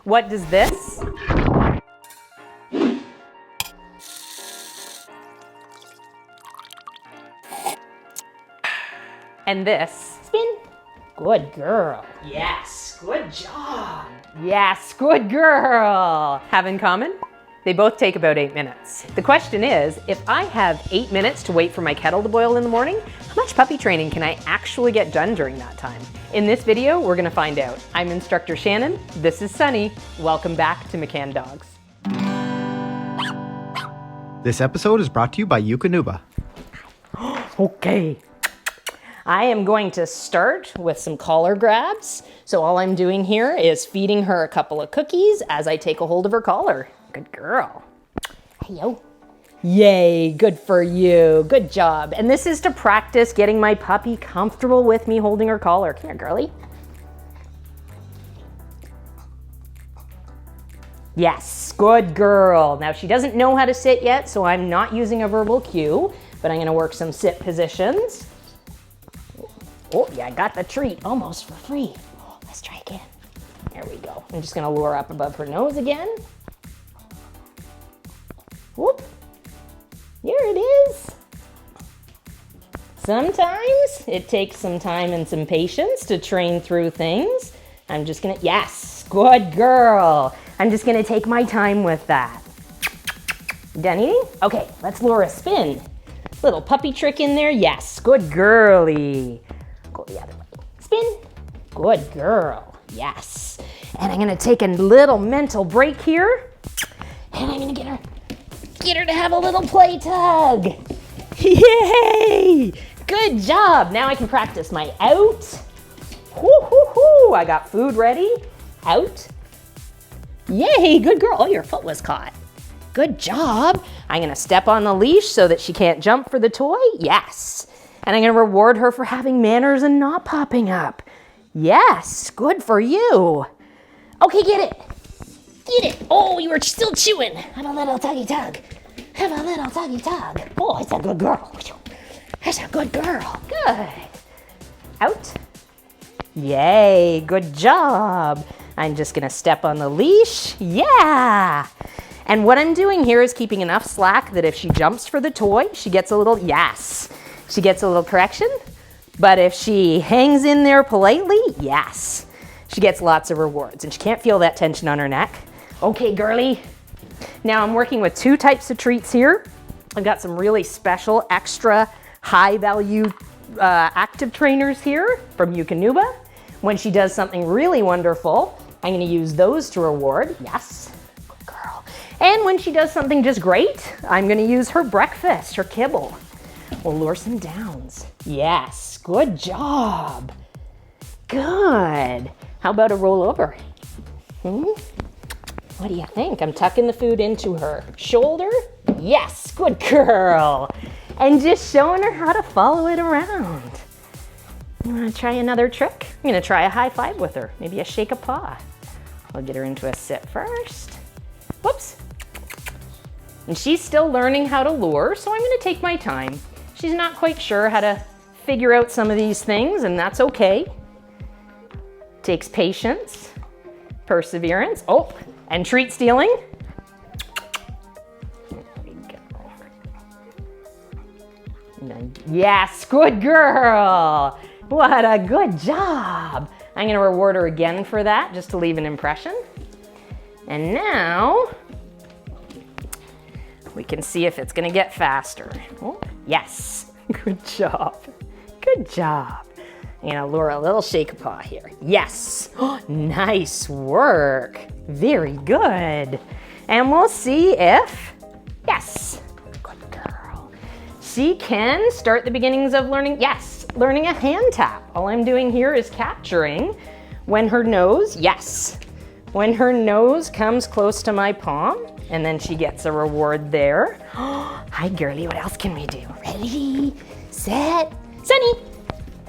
What does this? And this? Spin. Good girl. Yes, good job. Yes, good girl. Have in common? They both take about 8 minutes. The question is, if I have 8 minutes to wait for my kettle to boil in the morning, how much puppy training can I actually get done during that time? In this video, we're gonna find out. I'm Instructor Shannon, this is Sunny. Welcome back to McCann Dogs. This episode is brought to you by Eukanuba. Okay. I am going to start with some collar grabs. So all I'm doing here is feeding her a couple of cookies as I take a hold of her collar. Good girl. Hey, yo. Yay, good for you. Good job. And this is to practice getting my puppy comfortable with me holding her collar. Come here, girlie. Yes, good girl. Now she doesn't know how to sit yet, so I'm not using a verbal cue, but I'm gonna work some sit positions. Oh, yeah, I got the treat almost for free. Oh, let's try again. There we go. I'm just gonna lure up above her nose again. Whoop. Here it is. Sometimes it takes some time and some patience to train through things. I'm just gonna, yes, good girl. I'm just gonna take my time with that. Done eating? Okay, let's lure a spin. Little puppy trick in there, yes, good girly. Go the other way. Spin. Good girl. Yes. And I'm gonna take a little mental break here. And I'm gonna get her to have a little play tug. Yay! Good job. Now I can practice my out. Whoo, hoo, hoo. I got food ready. Out. Yay, good girl. Oh, your foot was caught. Good job. I'm gonna step on the leash so that she can't jump for the toy. Yes. And I'm gonna reward her for having manners and not popping up. Yes, good for you. Okay, get it. Get it. Oh, you were still chewing. Have a little tuggy tug. Have a little tuggy tug. Oh, it's a good girl. That's a good girl. Good. Out. Yay, good job. I'm just gonna step on the leash. Yeah. And what I'm doing here is keeping enough slack that if she jumps for the toy, she gets a little, yes. She gets a little correction, but if she hangs in there politely, yes, she gets lots of rewards and she can't feel that tension on her neck. Okay, girly. Now I'm working with 2 types of treats here. I've got some really special, extra high value active trainers here from Eukanuba. When she does something really wonderful, I'm gonna use those to reward, yes, good girl. And when she does something just great, I'm gonna use her breakfast, her kibble. We'll lure some downs. Yes, good job. Good. How about a roll over? What do you think? I'm tucking the food into her shoulder. Yes, good girl. And just showing her how to follow it around. You wanna try another trick? I'm gonna try a high five with her. Maybe a shake a paw. I'll get her into a sit first. Whoops. And she's still learning how to lure, so I'm gonna take my time. She's not quite sure how to figure out some of these things, and that's okay. Takes patience, perseverance, and treat stealing. There we go. Yes, good girl. What a good job. I'm gonna reward her again for that, just to leave an impression. And now, we can see if it's gonna get faster. Oh, yes, good job, good job. I'm gonna lure a little shake paw here. Yes, nice work, very good. And we'll see if, yes, good girl. She can start the beginnings of learning, yes, learning a hand tap. All I'm doing here is capturing when her nose, yes, when her nose comes close to my palm, and then she gets a reward there. Hi, girly, what else can we do? Ready, set, Sunny.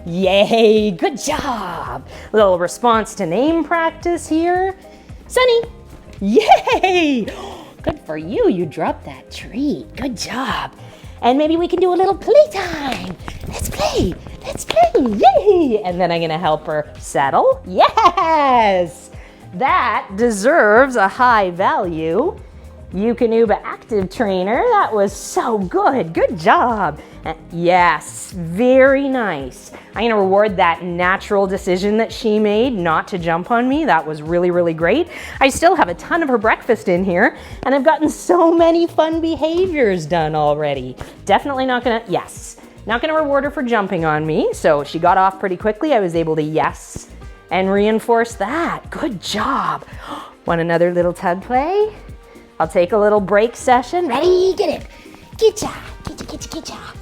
Yay, good job. Little response to name practice here. Sunny, yay. Good for you, you dropped that treat. Good job. And maybe we can do a little playtime. Let's play, yay. And then I'm gonna help her settle. Yes. That deserves a high value Eukanuba Active Trainer. That was so good. Good job. Yes, very nice. I'm gonna reward that natural decision that she made not to jump on me. That was really, really great. I still have a ton of her breakfast in here, and I've gotten so many fun behaviors done already. Definitely not gonna, yes, not gonna reward her for jumping on me. So she got off pretty quickly. I was able to yes and reinforce that. Good job. Want another little tug play? I'll take a little break session. Ready? Get it. Getcha. Getcha, getcha, getcha.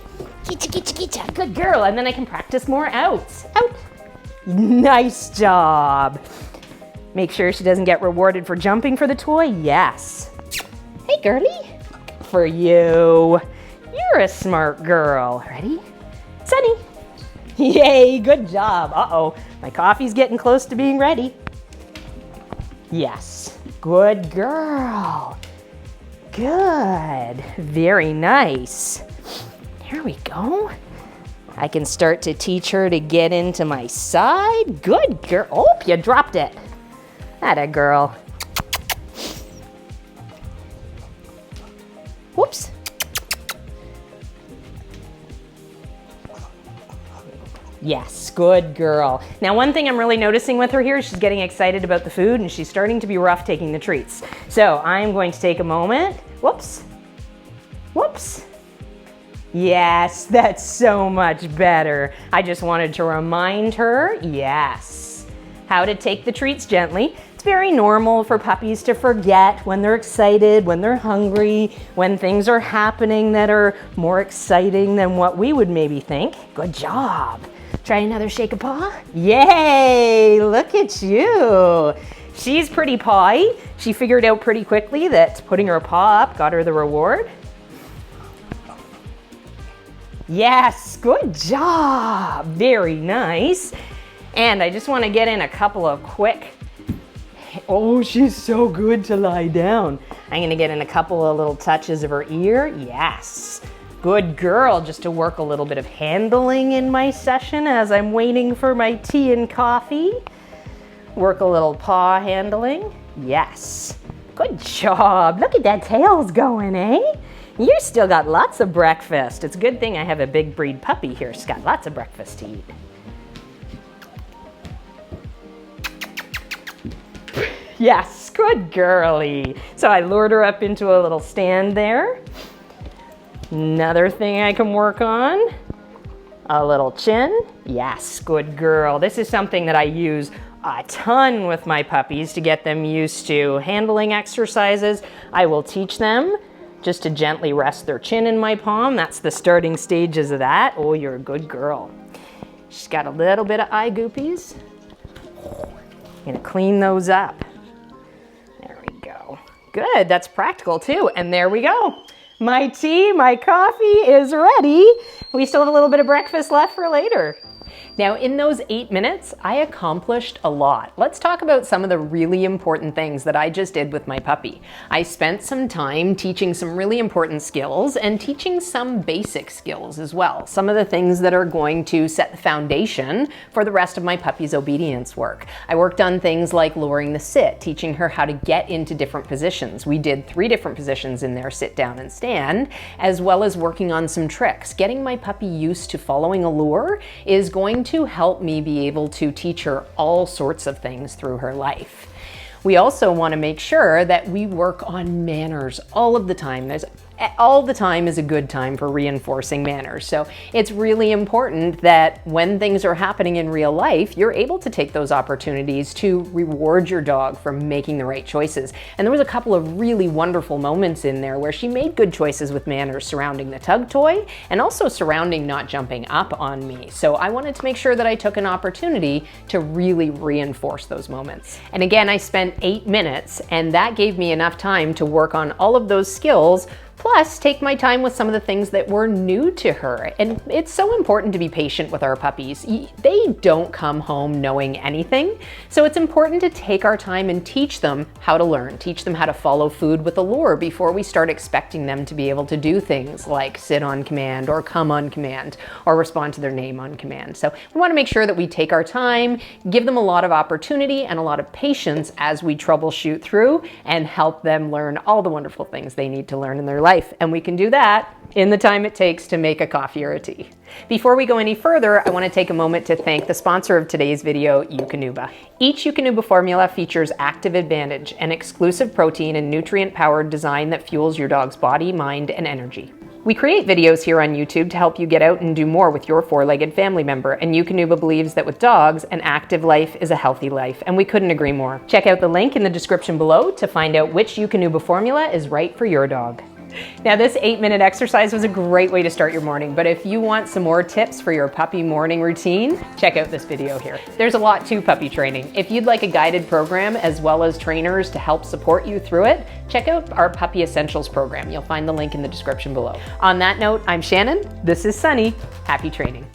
Getcha, getcha, getcha. Good girl. And then I can practice more outs. Out. Nice job. Make sure she doesn't get rewarded for jumping for the toy. Yes. Hey, girlie. For you. You're a smart girl. Ready? Sunny. Yay, good job. Uh-oh, my coffee's getting close to being ready. Yes, good girl. Good, very nice. Here we go. I can start to teach her to get into my side. Good girl. Oh, you dropped it. Atta girl. Whoops. Yes, good girl. Now, one thing I'm really noticing with her here is she's getting excited about the food and she's starting to be rough taking the treats. So I'm going to take a moment. Whoops. Whoops. Yes, that's so much better. I just wanted to remind her, yes, how to take the treats gently. It's very normal for puppies to forget when they're excited, when they're hungry, when things are happening that are more exciting than what we would maybe think. Good job. Try another shake of paw. Yay, look at you. She's pretty pawy. She figured out pretty quickly that putting her paw up got her the reward. Yes, good job. Very nice. And I just want to get in a couple of quick, oh, she's so good to lie down. I'm going to get in a couple of little touches of her ear. Yes. Good girl, just to work a little bit of handling in my session as I'm waiting for my tea and coffee. Work a little paw handling. Yes. Good job. Look at that tail's going, eh? You still got lots of breakfast. It's a good thing I have a big breed puppy here. She's got lots of breakfast to eat. Yes, good girlie. So I lured her up into a little stand there. Another thing I can work on, a little chin. Yes, good girl. This is something that I use a ton with my puppies to get them used to handling exercises. I will teach them just to gently rest their chin in my palm. That's the starting stages of that. Oh, you're a good girl. She's got a little bit of eye goopies. I'm gonna clean those up. There we go. Good, that's practical too. And there we go. My tea, my coffee is ready. We still have a little bit of breakfast left for later. Now, in those 8 minutes, I accomplished a lot. Let's talk about some of the really important things that I just did with my puppy. I spent some time teaching some really important skills and teaching some basic skills as well. Some of the things that are going to set the foundation for the rest of my puppy's obedience work. I worked on things like lowering the sit, teaching her how to get into different positions. We did 3 different positions in there, sit, down, and stand, as well as working on some tricks. Getting my puppy used to following a lure is going to help me be able to teach her all sorts of things through her life. We also want to make sure that we work on manners all of the time. All the time is a good time for reinforcing manners. So it's really important that when things are happening in real life, you're able to take those opportunities to reward your dog for making the right choices. And there was a couple of really wonderful moments in there where she made good choices with manners surrounding the tug toy and also surrounding not jumping up on me. So I wanted to make sure that I took an opportunity to really reinforce those moments. And again, I spent 8 minutes, and that gave me enough time to work on all of those skills Plus, take my time with some of the things that were new to her. And it's so important to be patient with our puppies. They don't come home knowing anything. So it's important to take our time and teach them how to learn, teach them how to follow food with a lure before we start expecting them to be able to do things like sit on command or come on command or respond to their name on command. So we want to make sure that we take our time, give them a lot of opportunity and a lot of patience as we troubleshoot through and help them learn all the wonderful things they need to learn in their life. And we can do that in the time it takes to make a coffee or a tea. Before we go any further, I want to take a moment to thank the sponsor of today's video, Eukanuba. Each Eukanuba formula features Active Advantage, an exclusive protein and nutrient-powered design that fuels your dog's body, mind, and energy. We create videos here on YouTube to help you get out and do more with your four-legged family member, and Eukanuba believes that with dogs, an active life is a healthy life, and we couldn't agree more. Check out the link in the description below to find out which Eukanuba formula is right for your dog. Now, this 8-minute exercise was a great way to start your morning, but if you want some more tips for your puppy morning routine, check out this video here. There's a lot to puppy training. If you'd like a guided program as well as trainers to help support you through it, check out our Puppy Essentials program. You'll find the link in the description below. On that note, I'm Shannon. This is Sunny. Happy training.